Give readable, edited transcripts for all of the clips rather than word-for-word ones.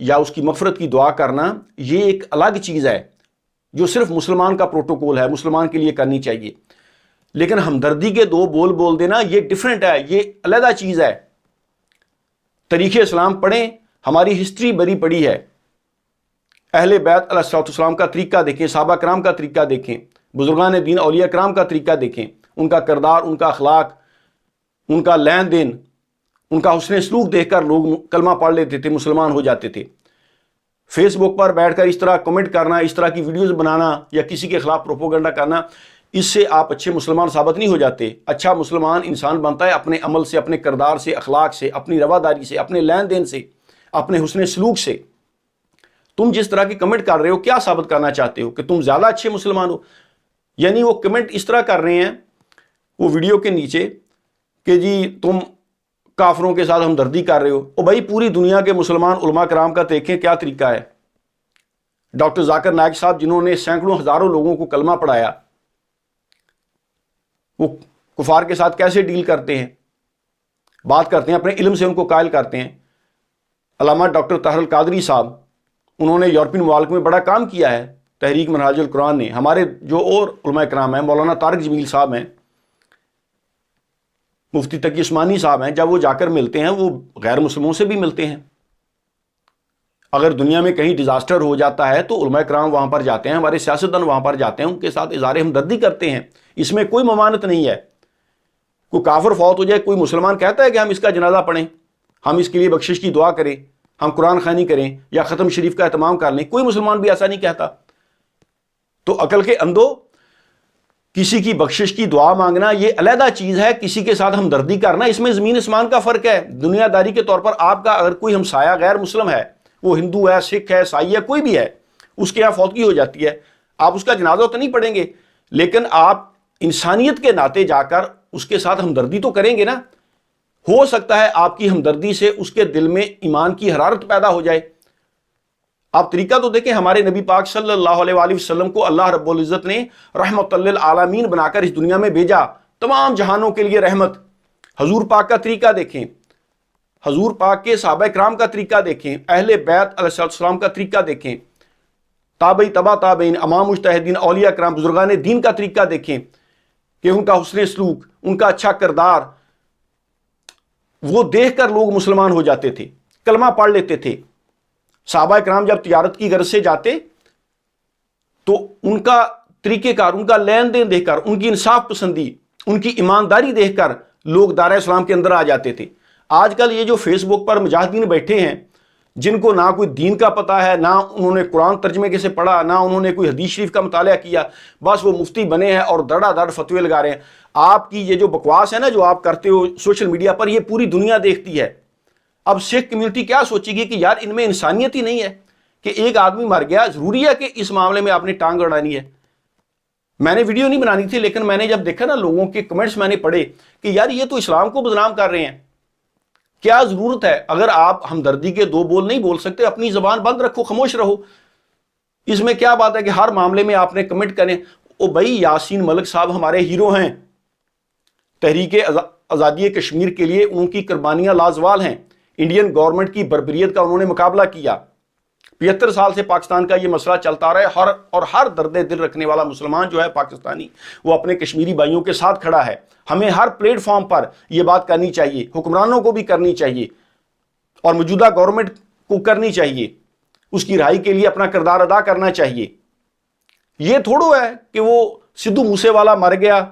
یا اس کی مغفرت کی دعا کرنا یہ ایک الگ چیز ہے جو صرف مسلمان کا پروٹوکول ہے، مسلمان کے لیے کرنی چاہیے. لیکن ہمدردی کے دو بول بول دینا یہ ڈیفرنٹ ہے، یہ علیحدہ چیز ہے. تاریخ اسلام پڑھیں، ہماری ہسٹری بری پڑی ہے. اہل بیت علیہ السلام کا طریقہ دیکھیں، صحابہ کرام کا طریقہ دیکھیں، بزرگان دین اولیاء کرام کا طریقہ دیکھیں، ان کا کردار، ان کا اخلاق، ان کا لین دین، ان کا حسن سلوک دیکھ کر لوگ کلمہ پڑھ لیتے تھے، مسلمان ہو جاتے تھے. فیس بک پر بیٹھ کر اس طرح کمنٹ کرنا، اس طرح کی ویڈیوز بنانا یا کسی کے خلاف پروپیگنڈا کرنا، اس سے آپ اچھے مسلمان ثابت نہیں ہو جاتے. اچھا مسلمان انسان بنتا ہے اپنے عمل سے، اپنے کردار سے، اخلاق سے، اپنی رواداری سے، اپنے لین دین سے، اپنے حسن سلوک سے. تم جس طرح کی کمنٹ کر رہے ہو، کیا ثابت کرنا چاہتے ہو؟ کہ تم زیادہ اچھے مسلمان ہو؟ یعنی وہ کمنٹ اس طرح کر رہے ہیں وہ ویڈیو کے نیچے کہ جی تم کافروں کے ساتھ ہمدردی کر رہے ہو. او بھائی پوری دنیا کے مسلمان علماء کرام کا دیکھیں کیا طریقہ ہے. ڈاکٹر ذاکر نائک صاحب جنہوں نے سینکڑوں ہزاروں لوگوں کو کلمہ پڑھایا، وہ کفار کے ساتھ کیسے ڈیل کرتے ہیں، بات کرتے ہیں، اپنے علم سے ان کو قائل کرتے ہیں. علامہ ڈاکٹر طاہر القادری صاحب، انہوں نے یورپین ممالک میں بڑا کام کیا ہے. تحریک منہاج القرآن نے. ہمارے جو اور علماء کرام ہیں، مولانا طارق جمیل صاحب ہیں، مفتی تقی عثمانی صاحب ہیں، جب وہ جا کر ملتے ہیں وہ غیر مسلموں سے بھی ملتے ہیں. اگر دنیا میں کہیں ڈیزاسٹر ہو جاتا ہے تو علماء کرام وہاں پر جاتے ہیں، ہمارے سیاستدان وہاں پر جاتے ہیں، ان کے ساتھ اظہار ہمدردی کرتے ہیں. اس میں کوئی ممانعت نہیں ہے. کوئی کافر فوت ہو جائے، کوئی مسلمان کہتا ہے کہ ہم اس کا جنازہ پڑھیں، ہم اس کے لیے بخشش کی دعا کریں، ہم قرآن خوانی کریں یا ختم شریف کا اہتمام کر لیں؟ کوئی مسلمان بھی ایسا نہیں کہتا. تو عقل کے اندھو، کسی کی بخشش کی دعا مانگنا یہ علیحدہ چیز ہے، کسی کے ساتھ ہمدردی کرنا اس میں زمین آسمان کا فرق ہے. دنیا داری کے طور پر آپ کا اگر کوئی ہمسایہ غیر مسلم ہے، وہ ہندو ہے، سکھ ہے، عیسائی ہے، کوئی بھی ہے، اس کے یہاں فوتگی ہو جاتی ہے، آپ اس کا جنازہ تو نہیں پڑھیں گے، لیکن آپ انسانیت کے ناطے جا کر اس کے ساتھ ہمدردی تو کریں گے نا. ہو سکتا ہے آپ کی ہمدردی سے اس کے دل میں ایمان کی حرارت پیدا ہو جائے. آپ طریقہ تو دیکھیں، ہمارے نبی پاک صلی اللہ علیہ وآلہ وسلم کو اللہ رب العزت نے رحمت للعالمین بنا کر اس دنیا میں بھیجا، تمام جہانوں کے لیے رحمت. حضور پاک کا طریقہ دیکھیں، حضور پاک کے صحابہ کرام کا طریقہ دیکھیں، اہل بیت علیہ السلام کا طریقہ دیکھیں، تابعی تبع تابعین، امام مجتہدین، اولیاء کرام، بزرگان دین کا طریقہ دیکھیں کہ ان کا حسن سلوک، ان کا اچھا کردار، وہ دیکھ کر لوگ مسلمان ہو جاتے تھے، کلمہ پڑھ لیتے تھے. صحابہ کرام جب تجارت کی غرض سے جاتے تو ان کا طریقہ کار، ان کا لین دین دیکھ کر، ان کی انصاف پسندی، ان کی ایمانداری دیکھ کر لوگ دار اسلام کے اندر آ جاتے تھے. آج کل یہ جو فیس بک پر مجاہدین بیٹھے ہیں، جن کو نہ کوئی دین کا پتہ ہے، نہ انہوں نے قرآن ترجمے کے سے پڑھا، نہ انہوں نے کوئی حدیث شریف کا مطالعہ کیا، بس وہ مفتی بنے ہیں اور دڑا دڑ فتوے لگا رہے ہیں. آپ کی یہ جو بکواس ہے نا جو آپ کرتے ہو سوشل میڈیا پر، یہ پوری دنیا دیکھتی ہے. اب سکھ کمیونٹی کیا سوچے گی کہ یار ان میں انسانیت ہی نہیں ہے کہ ایک آدمی مر گیا، ضروری ہے کہ اس معاملے میں آپ نے ٹانگ اڑانی ہے. میں نے ویڈیو نہیں بنانی تھی، لیکن میں نے جب دیکھا نا لوگوں کے کمنٹس میں نے پڑھے کہ یار یہ تو اسلام کو بدنام کر رہے ہیں. کیا ضرورت ہے؟ اگر آپ ہمدردی کے دو بول نہیں بول سکتے، اپنی زبان بند رکھو، خاموش رہو. اس میں کیا بات ہے کہ ہر معاملے میں آپ نے کمنٹ کریں؟ او بھائی یاسین ملک صاحب ہمارے ہیرو ہیں، تحریک آزادی کشمیر کے لیے ان کی قربانیاں لازوال ہیں. انڈین گورنمنٹ کی بربریت کا انہوں نے مقابلہ کیا. 75 سال سے پاکستان کا یہ مسئلہ چلتا رہا ہے، اور ہر درد دل رکھنے والا مسلمان جو ہے پاکستانی، وہ اپنے کشمیری بھائیوں کے ساتھ کھڑا ہے. ہمیں ہر پلیٹ فارم پر یہ بات کرنی چاہیے، حکمرانوں کو بھی کرنی چاہیے اور موجودہ گورنمنٹ کو کرنی چاہیے. اس کی رہائی کے لیے اپنا کردار ادا کرنا چاہیے. یہ تھوڑو ہے کہ وہ سدھو موسے والا مر گیا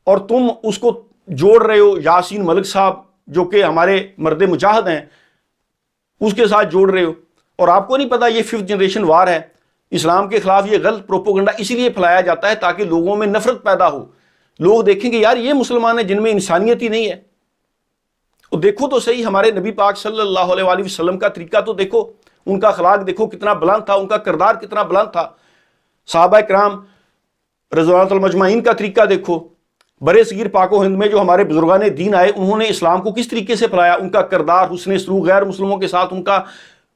اور تم اس کو جوڑ رہے ہو یاسین ملک صاحب جو کہ ہمارے مرد مجاہد ہیں اس کے ساتھ جوڑ رہے ہو، اور آپ کو نہیں پتا یہ 5th جنریشن وار ہے. اسلام کے خلاف یہ غلط پروپیگنڈا اسی لیے پھیلایا جاتا ہے تاکہ لوگوں میں نفرت پیدا ہو. لوگ دیکھیں گے یار یہ مسلمان ہیں جن میں انسانیت ہی نہیں ہے. اور دیکھو تو صحیح ہمارے نبی پاک صلی اللہ علیہ وآلہ وسلم کا طریقہ تو دیکھو، ان کا اخلاق دیکھو کتنا بلند تھا، ان کا کردار کتنا بلند تھا. صحابہ کرام رضوان المجمعین کا طریقہ دیکھو. برے صغیر پاک و ہند میں جو ہمارے بزرگان دین آئے، انہوں نے اسلام کو کس طریقے سے پھیلایا. ان کا کردار، حسن سلوک، غیر مسلموں کے ساتھ ان کا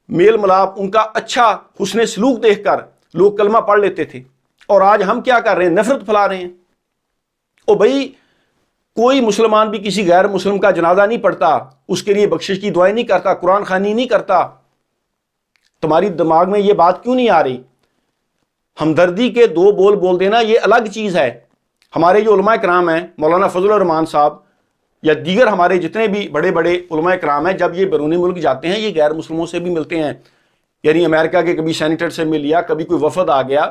میل ملاپ، ان کا اچھا حسن سلوک دیکھ کر لوگ کلمہ پڑھ لیتے تھے. اور آج ہم کیا کر رہے ہیں؟ نفرت پھیلا رہے ہیں. او بھائی کوئی مسلمان بھی کسی غیر مسلم کا جنازہ نہیں پڑھتا، اس کے لیے بخشش کی دعائیں نہیں کرتا، قرآن خوانی نہیں کرتا. تمہاری دماغ میں یہ بات کیوں نہیں آ رہی؟ ہمدردی کے دو بول بول دینا یہ الگ چیز ہے. ہمارے جو علماء کرام ہیں، مولانا فضل الرحمان صاحب یا دیگر ہمارے جتنے بھی بڑے بڑے علماء کرام ہیں، جب یہ بیرونی ملک جاتے ہیں یہ غیر مسلموں سے بھی ملتے ہیں. یعنی امریکہ کے کبھی سینیٹر سے مل لیا، کبھی کوئی وفد آ گیا،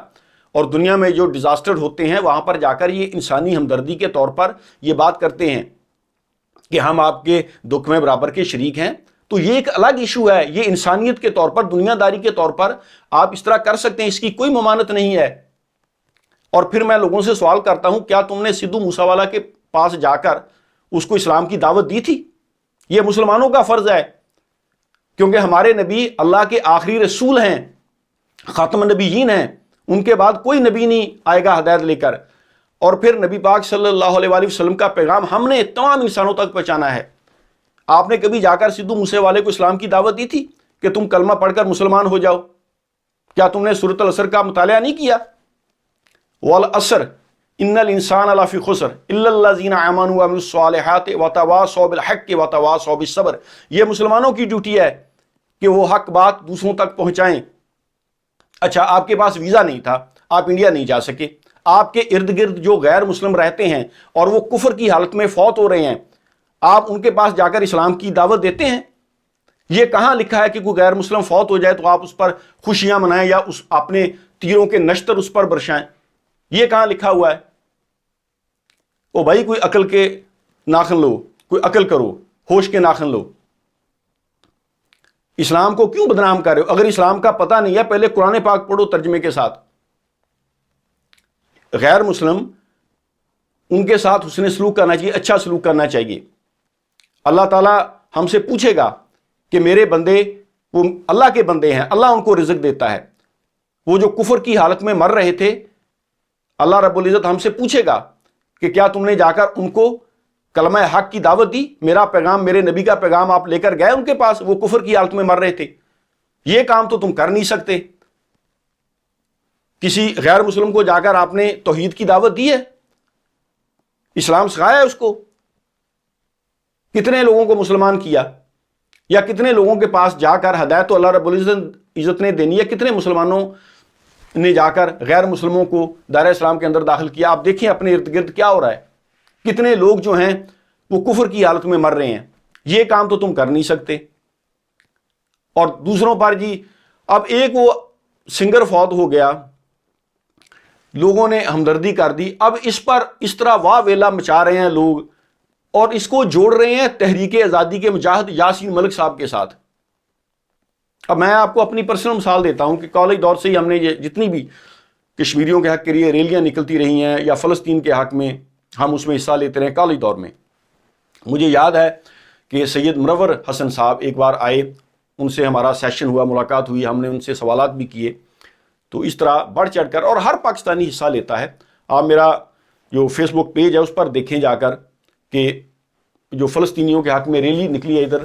اور دنیا میں جو ڈیزاسٹر ہوتے ہیں وہاں پر جا کر یہ انسانی ہمدردی کے طور پر یہ بات کرتے ہیں کہ ہم آپ کے دکھ میں برابر کے شریک ہیں. تو یہ ایک الگ ایشو ہے. یہ انسانیت کے طور پر، دنیا داری کے طور پر آپ اس طرح کر سکتے ہیں، اس کی کوئی ممانعت نہیں ہے. اور پھر میں لوگوں سے سوال کرتا ہوں، کیا تم نے سدھو موسیوالا کے پاس جا کر اس کو اسلام کی دعوت دی تھی؟ یہ مسلمانوں کا فرض ہے، کیونکہ ہمارے نبی اللہ کے آخری رسول ہیں، خاتم النبیین ہیں. ان کے بعد کوئی نبی نہیں آئے گا ہدایت لے کر. اور پھر نبی پاک صلی اللہ علیہ وآلہ وسلم کا پیغام ہم نے تمام انسانوں تک پہنچانا ہے. آپ نے کبھی جا کر سدھو موسے والے کو اسلام کی دعوت دی تھی کہ تم کلمہ پڑھ کر مسلمان ہو جاؤ؟ کیا تم نے سورۃ العصر کا مطالعہ نہیں کیا؟ والعصر ان الانسان لفی خسر الا الذین آمنوا وعملوا الصالحات وتواصوا بالحق وتواصوا بالصبر. یہ مسلمانوں کی ڈیوٹی ہے کہ وہ حق بات دوسروں تک پہنچائیں. اچھا، آپ کے پاس ویزا نہیں تھا، آپ انڈیا نہیں جا سکے، آپ کے ارد گرد جو غیر مسلم رہتے ہیں اور وہ کفر کی حالت میں فوت ہو رہے ہیں، آپ ان کے پاس جا کر اسلام کی دعوت دیتے ہیں؟ یہ کہاں لکھا ہے کہ کوئی غیر مسلم فوت ہو جائے تو آپ اس پر خوشیاں منائیں یا اس اپنے تیروں کے نشتر اس پر برسائیں؟ یہ کہاں لکھا ہوا ہے؟ او بھائی، کوئی عقل کے ناخن لو، کوئی عقل کرو، ہوش کے ناخن لو. اسلام کو کیوں بدنام کر رہے ہو؟ اگر اسلام کا پتہ نہیں ہے، پہلے قرآن پاک پڑھو ترجمے کے ساتھ. غیر مسلم، ان کے ساتھ حسن سلوک کرنا چاہیے، اچھا سلوک کرنا چاہیے. اللہ تعالیٰ ہم سے پوچھے گا کہ میرے بندے وہ اللہ کے بندے ہیں، اللہ ان کو رزق دیتا ہے. وہ جو کفر کی حالت میں مر رہے تھے، اللہ رب العزت ہم سے پوچھے گا کہ کیا تم نے جا کر ان کو کلمہ حق کی دعوت دی؟ میرا پیغام، میرے نبی کا پیغام آپ لے کر گئے ان کے پاس؟ وہ کفر کی حالت میں مر رہے تھے. یہ کام تو تم کر نہیں سکتے. کسی غیر مسلم کو جا کر آپ نے توحید کی دعوت دی ہے؟ اسلام سکھایا ہے اس کو؟ کتنے لوگوں کو مسلمان کیا؟ یا کتنے لوگوں کے پاس جا کر ہدایت تو اللہ رب العزت نے دینی ہے، کتنے مسلمانوں نے جا کر غیر مسلموں کو دائرہ اسلام کے اندر داخل کیا؟ آپ دیکھیں اپنے ارد گرد کیا ہو رہا ہے. کتنے لوگ جو ہیں وہ کفر کی حالت میں مر رہے ہیں. یہ کام تو تم کر نہیں سکتے. اور دوسروں پر جی، اب ایک وہ سنگر فوت ہو گیا، لوگوں نے ہمدردی کر دی، اب اس پر اس طرح واہ ویلا مچا رہے ہیں لوگ، اور اس کو جوڑ رہے ہیں تحریک آزادی کے مجاہد یاسین ملک صاحب کے ساتھ. اب میں آپ کو اپنی پرسنل مثال دیتا ہوں کہ کالج دور سے ہی ہم نے یہ جتنی بھی کشمیریوں کے حق کے لیے ریلیاں نکلتی رہی ہیں یا فلسطین کے حق میں ہم اس میں حصہ لیتے رہے کالج دور میں. مجھے یاد ہے کہ سید منور حسن صاحب ایک بار آئے، ان سے ہمارا سیشن ہوا، ملاقات ہوئی، ہم نے ان سے سوالات بھی کیے. تو اس طرح بڑھ چڑھ کر، اور ہر پاکستانی حصہ لیتا ہے. آپ میرا جو فیس بک پیج ہے اس پر دیکھیں جا کر کہ جو فلسطینیوں کے حق میں ریلی نکلی ہے ادھر،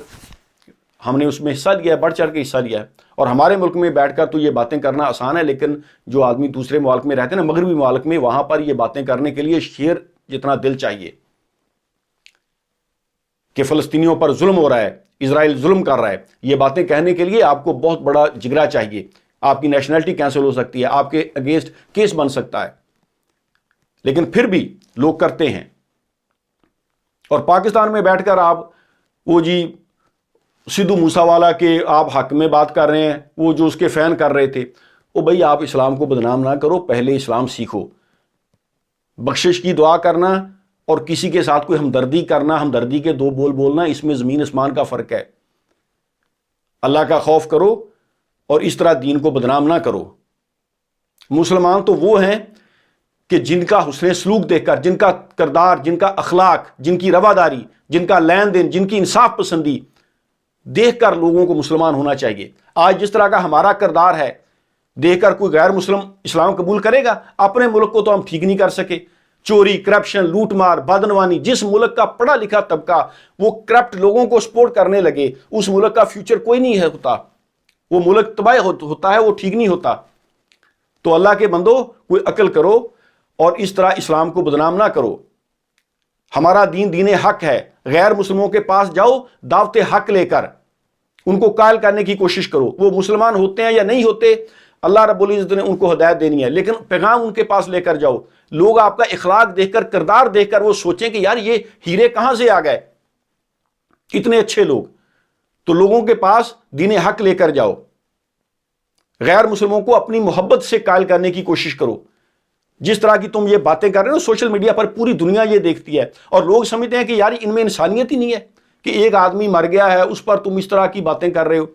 ہم نے اس میں حصہ لیا ہے، بڑھ چڑھ کے حصہ لیا ہے. اور ہمارے ملک میں بیٹھ کر تو یہ باتیں کرنا آسان ہے، لیکن جو آدمی دوسرے ممالک میں رہتے ہیں نا، مغربی ممالک میں، وہاں پر یہ باتیں کرنے کے لیے شیر جتنا دل چاہیے کہ فلسطینیوں پر ظلم ہو رہا ہے، اسرائیل ظلم کر رہا ہے. یہ باتیں کہنے کے لیے آپ کو بہت بڑا جگرا چاہیے. آپ کی نیشنلٹی کینسل ہو سکتی ہے، آپ کے اگینسٹ کیس بن سکتا ہے، لیکن پھر بھی لوگ کرتے ہیں. اور پاکستان میں بیٹھ کر آپ وہ جی سدھو موسیوالا کے آپ حق میں بات کر رہے ہیں، وہ جو اس کے فین کر رہے تھے. وہ بھائی آپ اسلام کو بدنام نہ کرو، پہلے اسلام سیکھو. بخشش کی دعا کرنا اور کسی کے ساتھ کوئی ہمدردی کرنا، ہمدردی کے دو بول بولنا، اس میں زمین آسمان کا فرق ہے. اللہ کا خوف کرو اور اس طرح دین کو بدنام نہ کرو. مسلمان تو وہ ہیں کہ جن کا حسن سلوک دیکھ کر، جن کا کردار، جن کا اخلاق، جن کی رواداری، جن کا لین دین، جن کی انصاف پسندی دیکھ کر لوگوں کو مسلمان ہونا چاہیے. آج جس طرح کا ہمارا کردار ہے، دیکھ کر کوئی غیر مسلم اسلام قبول کرے گا؟ اپنے ملک کو تو ہم ٹھیک نہیں کر سکے. چوری، کرپشن، لوٹ مار، بدعنوانی، جس ملک کا پڑھا لکھا طبقہ وہ کرپٹ لوگوں کو سپورٹ کرنے لگے، اس ملک کا فیوچر کوئی نہیں ہوتا. وہ ملک تباہ ہوتا ہے، وہ ٹھیک نہیں ہوتا. تو اللہ کے بندو، کوئی عقل کرو اور اس طرح اسلام کو بدنام نہ کرو. ہمارا دین دین حق ہے. غیر مسلموں کے پاس جاؤ دعوت حق لے کر، ان کو قائل کرنے کی کوشش کرو، وہ مسلمان ہوتے ہیں یا نہیں ہوتے، اللہ رب العزت نے ان کو ہدایت دینی ہے، لیکن پیغام ان کے پاس لے کر جاؤ۔ لوگ آپ کا اخلاق دیکھ کر، کردار دیکھ کر وہ سوچیں کہ یار یہ ہیرے کہاں سے آ گئے، اتنے اچھے لوگ۔ تو لوگوں کے پاس دین حق لے کر جاؤ، غیر مسلموں کو اپنی محبت سے قائل کرنے کی کوشش کرو۔ جس طرح کی تم یہ باتیں کر رہے ہو سوشل میڈیا پر، پوری دنیا یہ دیکھتی ہے، اور لوگ سمجھتے ہیں کہ یار ان میں انسانیت ہی نہیں ہے کہ ایک آدمی مر گیا ہے اس پر تم اس طرح کی باتیں کر رہے ہو۔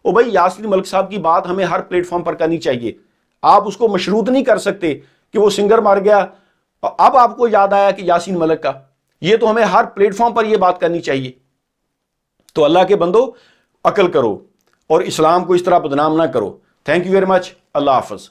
او بھائی، یاسین ملک صاحب کی بات ہمیں ہر پلیٹ فارم پر کرنی چاہیے۔ آپ اس کو مشروط نہیں کر سکتے کہ وہ سنگر مر گیا اب آپ کو یاد آیا کہ یاسین ملک کا، یہ تو ہمیں ہر پلیٹ فارم پر یہ بات کرنی چاہیے۔ تو اللہ کے بندو، عقل کرو اور اسلام کو اس طرح بدنام نہ کرو۔ تھینک یو ویری مچ، اللہ حافظ۔